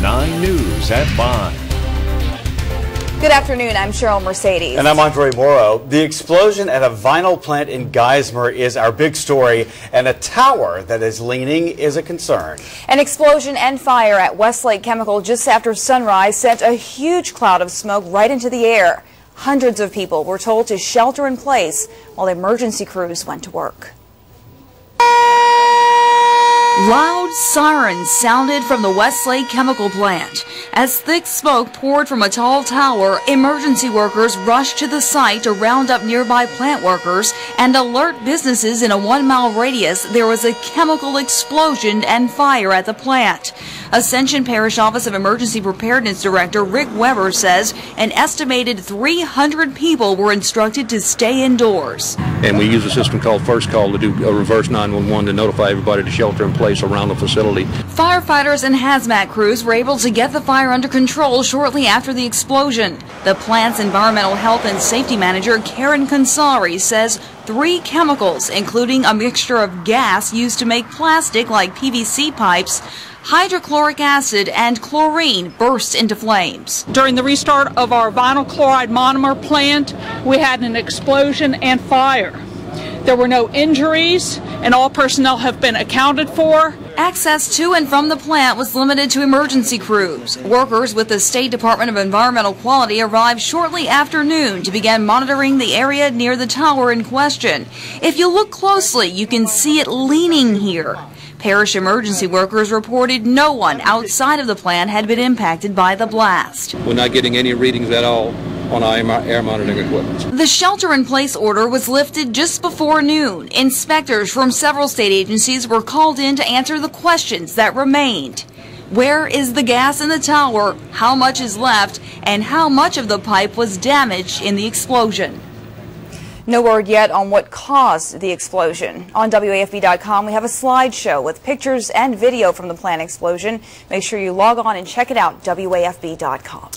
9 News at 5. Good afternoon, I'm Cheryl Mercedes. And I'm Andre Morrow. The explosion at a vinyl plant in Geismar is our big story, and a tower that is leaning is a concern. An explosion and fire at Westlake Chemical just after sunrise sent a huge cloud of smoke right into the air. Hundreds of people were told to shelter in place while emergency crews went to work. Loud sirens sounded from the Westlake chemical plant. As thick smoke poured from a tall tower, emergency workers rushed to the site to round up nearby plant workers and alert businesses in a 1-mile radius there was a chemical explosion and fire at the plant. Ascension Parish Office of Emergency Preparedness Director Rick Weber says an estimated 300 people were instructed to stay indoors. And we use a system called First Call to do a reverse 911 to notify everybody to shelter in place around the facility. Firefighters and hazmat crews were able to get the fire under control shortly after the explosion. The plant's environmental health and safety manager, Karen Consari, says 3 chemicals, including a mixture of gas used to make plastic like PVC pipes, hydrochloric acid, and chlorine burst into flames. During the restart of our vinyl chloride monomer plant, we had an explosion and fire. There were no injuries, and all personnel have been accounted for. Access to and from the plant was limited to emergency crews. Workers with the State Department of Environmental Quality arrived shortly after noon to begin monitoring the area near the tower in question. If you look closely, you can see it leaning here. Parish emergency workers reported no one outside of the plant had been impacted by the blast. We're not getting any readings at all on our air monitoring equipment. The shelter-in-place order was lifted just before noon. Inspectors from several state agencies were called in to answer the questions that remained. Where is the gas in the tower? How much is left? And how much of the pipe was damaged in the explosion? No word yet on what caused the explosion. On WAFB.com, we have a slideshow with pictures and video from the plant explosion. Make sure you log on and check it out, WAFB.com.